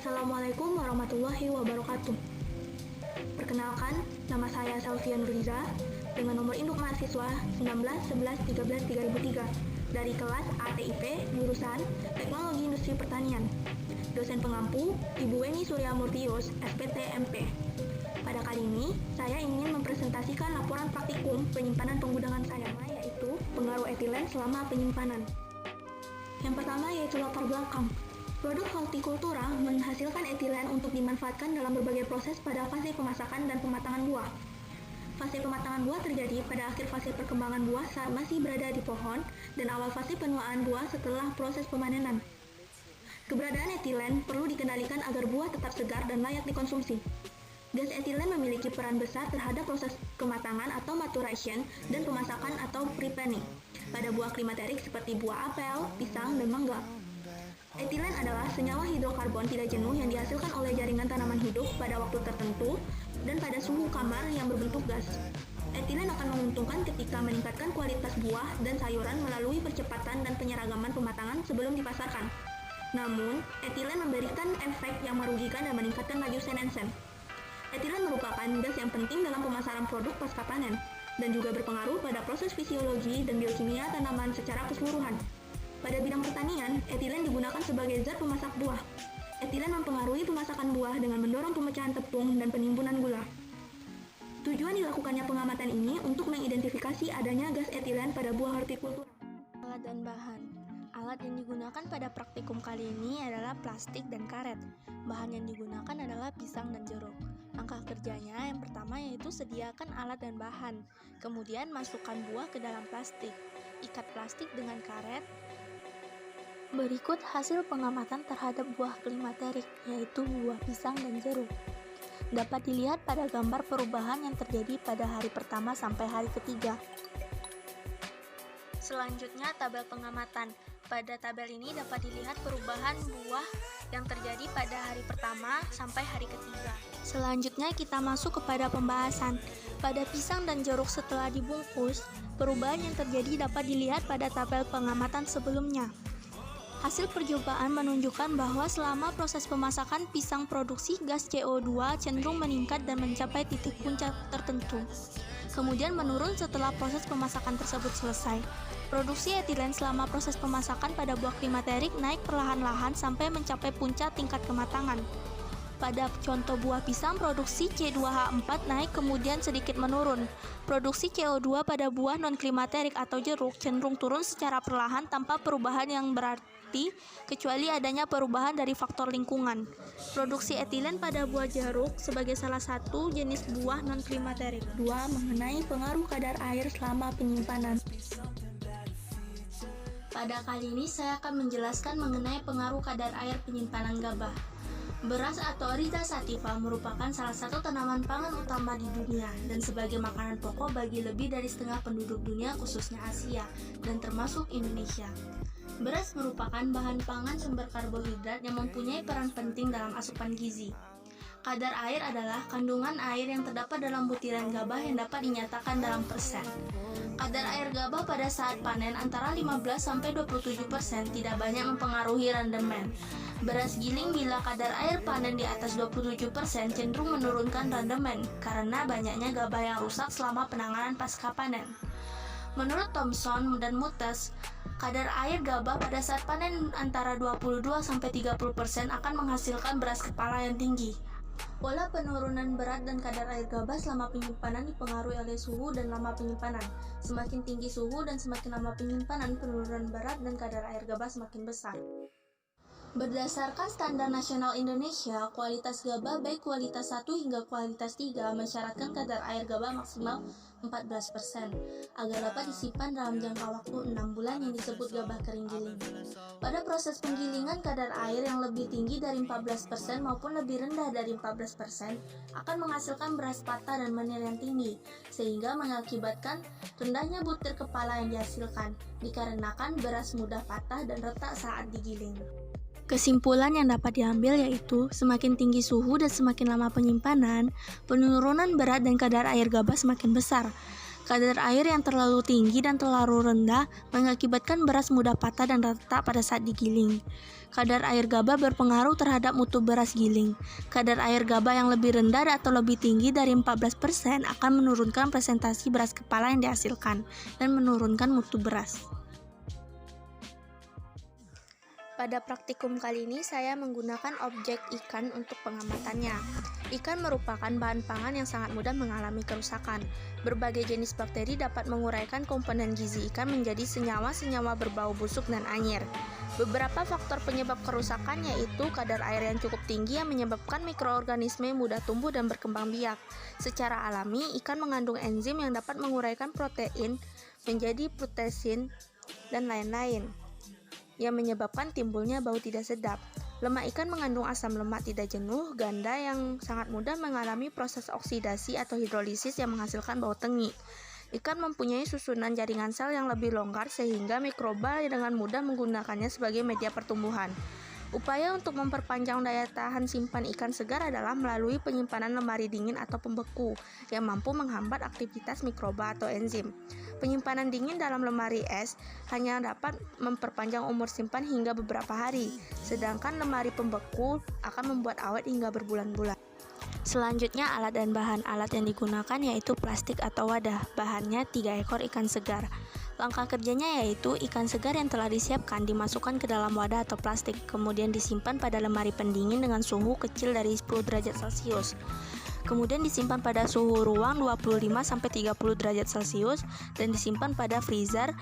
Assalamualaikum warahmatullahi wabarakatuh. Perkenalkan, nama saya Salvian Riza dengan nomor induk mahasiswa 191113 dari kelas ATIP jurusan Teknologi Industri Pertanian. Dosen pengampu Ibu Weni Suryamurtius, SPT MP. Pada kali ini, saya ingin mempresentasikan laporan praktikum penyimpanan penggudangan saya, yaitu pengaruh etilen selama penyimpanan. Yang pertama yaitu latar belakang. Produk hortikultura menghasilkan etilen untuk dimanfaatkan dalam berbagai proses pada fase pemasakan dan pematangan buah. Fase pematangan buah terjadi pada akhir fase perkembangan buah saat masih berada di pohon dan awal fase penuaan buah setelah proses pemanenan. Keberadaan etilen perlu dikendalikan agar buah tetap segar dan layak dikonsumsi. Gas etilen memiliki peran besar terhadap proses kematangan atau maturation dan pemasakan atau pre-planning pada buah klimaterik seperti buah apel, pisang, dan mangga. Etilen adalah senyawa hidrokarbon tidak jenuh yang dihasilkan oleh jaringan tanaman hidup pada waktu tertentu dan pada suhu kamar yang berbentuk gas. Etilen akan menguntungkan ketika meningkatkan kualitas buah dan sayuran melalui percepatan dan penyeragaman pematangan sebelum dipasarkan. Namun, etilen memberikan efek yang merugikan dan meningkatkan laju senensen. Etilen merupakan gas yang penting dalam pemasaran produk pasca panen dan juga berpengaruh pada proses fisiologi dan biokimia tanaman secara keseluruhan. Pada bidang pertanian, etilen digunakan sebagai zat pemasak buah. Etilen mempengaruhi pemasakan buah dengan mendorong pemecahan tepung dan penimbunan gula. Tujuan dilakukannya pengamatan ini untuk mengidentifikasi adanya gas etilen pada buah hortikultura. Alat dan bahan. Alat yang digunakan pada praktikum kali ini adalah plastik dan karet. Bahan yang digunakan adalah pisang dan jeruk. Langkah kerjanya yang pertama yaitu sediakan alat dan bahan. Kemudian masukkan buah ke dalam plastik. Ikat plastik dengan karet. Berikut hasil pengamatan terhadap buah klimaterik, yaitu buah pisang dan jeruk. Dapat dilihat pada gambar perubahan yang terjadi pada hari pertama sampai hari ketiga. Selanjutnya, tabel pengamatan. Pada tabel ini dapat dilihat perubahan buah yang terjadi pada hari pertama sampai hari ketiga. Selanjutnya, kita masuk kepada pembahasan. Pada pisang dan jeruk setelah dibungkus, perubahan yang terjadi dapat dilihat pada tabel pengamatan sebelumnya. Hasil percobaan menunjukkan bahwa selama proses pemasakan pisang produksi gas CO2 cenderung meningkat dan mencapai titik puncak tertentu. Kemudian menurun setelah proses pemasakan tersebut selesai. Produksi etilen selama proses pemasakan pada buah klimaterik naik perlahan-lahan sampai mencapai puncak tingkat kematangan. Pada contoh buah pisang, produksi C2H4 naik kemudian sedikit menurun. Produksi CO2 pada buah non-klimaterik atau jeruk cenderung turun secara perlahan tanpa perubahan yang berarti kecuali adanya perubahan dari faktor lingkungan. Produksi etilen pada buah jeruk sebagai salah satu jenis buah non-klimaterik. 2. Mengenai pengaruh kadar air selama penyimpanan. Pada kali ini saya akan menjelaskan mengenai pengaruh kadar air penyimpanan gabah. Beras atau Rhiza sativa merupakan salah satu tanaman pangan utama di dunia dan sebagai makanan pokok bagi lebih dari setengah penduduk dunia khususnya Asia dan termasuk Indonesia. Beras merupakan bahan pangan sumber karbohidrat yang mempunyai peran penting dalam asupan gizi. Kadar air adalah kandungan air yang terdapat dalam butiran gabah yang dapat dinyatakan dalam persen. Kadar air gabah pada saat panen antara 15-27% tidak banyak mempengaruhi rendemen. Beras giling bila kadar air panen di atas 27% cenderung menurunkan rendemen karena banyaknya gabah yang rusak selama penanganan pasca panen. Menurut Thomson dan Mutes, kadar air gabah pada saat panen antara 22-30% akan menghasilkan beras kepala yang tinggi. Pola penurunan berat dan kadar air gabah selama penyimpanan dipengaruhi oleh suhu dan lama penyimpanan. Semakin tinggi suhu dan semakin lama penyimpanan, penurunan berat dan kadar air gabah semakin besar. Berdasarkan Standar Nasional Indonesia, kualitas gabah baik kualitas 1 hingga kualitas 3 mensyaratkan kadar air gabah maksimal 14% agar dapat disimpan dalam jangka waktu 6 bulan yang disebut gabah kering giling. Pada proses penggilingan, kadar air yang lebih tinggi dari 14% maupun lebih rendah dari 14% akan menghasilkan beras patah dan menir yang tinggi, sehingga mengakibatkan rendahnya butir kepala yang dihasilkan, dikarenakan beras mudah patah dan retak saat digiling. Kesimpulan yang dapat diambil yaitu semakin tinggi suhu dan semakin lama penyimpanan, penurunan berat dan kadar air gabah semakin besar. Kadar air yang terlalu tinggi dan terlalu rendah mengakibatkan beras mudah patah dan retak pada saat digiling. Kadar air gabah berpengaruh terhadap mutu beras giling. Kadar air gabah yang lebih rendah atau lebih tinggi dari 14% akan menurunkan presentasi beras kepala yang dihasilkan dan menurunkan mutu beras. Pada praktikum kali ini saya menggunakan objek ikan untuk pengamatannya. Ikan merupakan bahan pangan yang sangat mudah mengalami kerusakan. Berbagai jenis bakteri dapat menguraikan komponen gizi ikan menjadi senyawa-senyawa berbau busuk dan anyir. Beberapa faktor penyebab kerusakan yaitu kadar air yang cukup tinggi yang menyebabkan mikroorganisme mudah tumbuh dan berkembang biak. Secara alami, ikan mengandung enzim yang dapat menguraikan protein menjadi protein dan lain-lain, yang menyebabkan timbulnya bau tidak sedap. Lemak ikan mengandung asam lemak tidak jenuh ganda yang sangat mudah mengalami proses oksidasi atau hidrolisis yang menghasilkan bau tengik. Ikan mempunyai susunan jaringan sel yang lebih longgar sehingga mikroba dengan mudah menggunakannya sebagai media pertumbuhan. Upaya untuk memperpanjang daya tahan simpan ikan segar adalah melalui penyimpanan lemari dingin atau pembeku yang mampu menghambat aktivitas mikroba atau enzim. Penyimpanan dingin dalam lemari es hanya dapat memperpanjang umur simpan hingga beberapa hari, sedangkan lemari pembeku akan membuat awet hingga berbulan-bulan. Selanjutnya, alat dan bahan alat yang digunakan yaitu plastik atau wadah. Bahannya 3 ekor ikan segar. Langkah kerjanya yaitu ikan segar yang telah disiapkan dimasukkan ke dalam wadah atau plastik, kemudian disimpan pada lemari pendingin dengan suhu kecil dari 10 derajat Celcius. Kemudian disimpan pada suhu ruang 25-30 derajat Celcius dan disimpan pada freezer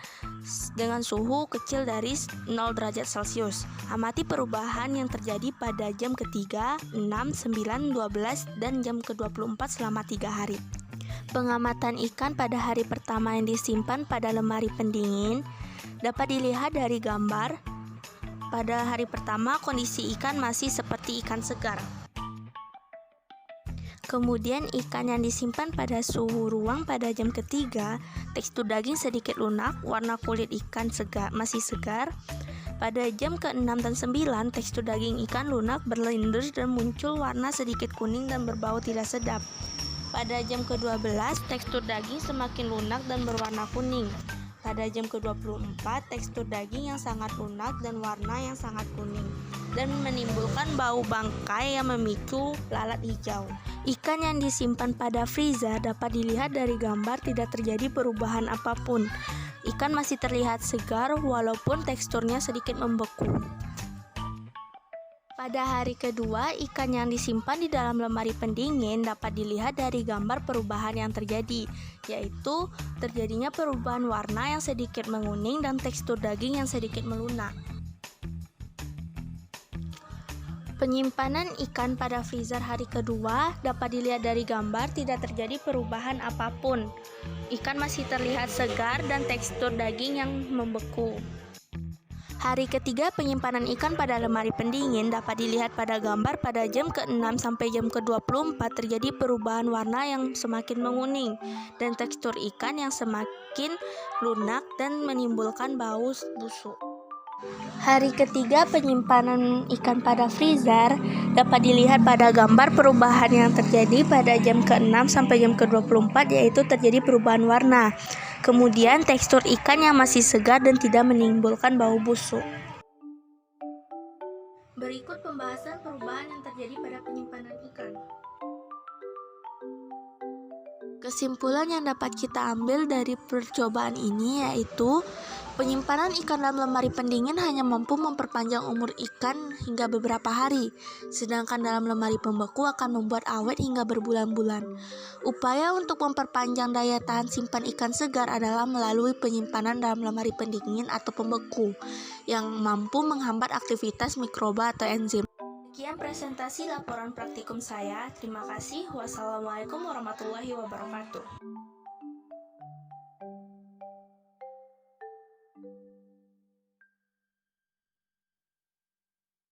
dengan suhu kecil dari 0 derajat Celcius. Amati perubahan yang terjadi pada jam ketiga, 6, 9, 12, dan jam ke-24 selama 3 hari. Pengamatan ikan pada hari pertama yang disimpan pada lemari pendingin dapat dilihat dari gambar. Pada hari pertama, kondisi ikan masih seperti ikan segar. Kemudian ikan yang disimpan pada suhu ruang pada jam ketiga, tekstur daging sedikit lunak, warna kulit ikan masih segar. Pada jam ke-6 dan 9, tekstur daging ikan lunak, berlendir dan muncul warna sedikit kuning dan berbau tidak sedap. Pada jam ke-12, tekstur daging semakin lunak dan berwarna kuning. Pada jam ke-24, tekstur daging yang sangat lunak dan warna yang sangat kuning, dan menimbulkan bau bangkai yang memicu lalat hijau. Ikan yang disimpan pada freezer dapat dilihat dari gambar tidak terjadi perubahan apapun. Ikan masih terlihat segar walaupun teksturnya sedikit membeku. Pada hari kedua, ikan yang disimpan di dalam lemari pendingin dapat dilihat dari gambar perubahan yang terjadi, yaitu terjadinya perubahan warna yang sedikit menguning dan tekstur daging yang sedikit melunak. Penyimpanan ikan pada freezer hari kedua dapat dilihat dari gambar tidak terjadi perubahan apapun. Ikan masih terlihat segar dan tekstur daging yang membeku. Hari ketiga, penyimpanan ikan pada lemari pendingin dapat dilihat pada gambar pada jam ke-6 sampai jam ke-24 terjadi perubahan warna yang semakin menguning dan tekstur ikan yang semakin lunak dan menimbulkan bau busuk. Hari ketiga, penyimpanan ikan pada freezer dapat dilihat pada gambar perubahan yang terjadi pada jam ke-6 sampai jam ke-24, yaitu terjadi perubahan warna. Kemudian tekstur ikan yang masih segar dan tidak menimbulkan bau busuk. Berikut pembahasan perubahan yang terjadi pada penyimpanan ikan. Kesimpulan yang dapat kita ambil dari percobaan ini yaitu penyimpanan ikan dalam lemari pendingin hanya mampu memperpanjang umur ikan hingga beberapa hari, sedangkan dalam lemari pembeku akan membuat awet hingga berbulan-bulan. Upaya untuk memperpanjang daya tahan simpan ikan segar adalah melalui penyimpanan dalam lemari pendingin atau pembeku yang mampu menghambat aktivitas mikroba atau enzim. Sekian presentasi laporan praktikum saya. Terima kasih. Wassalamualaikum warahmatullahi wabarakatuh.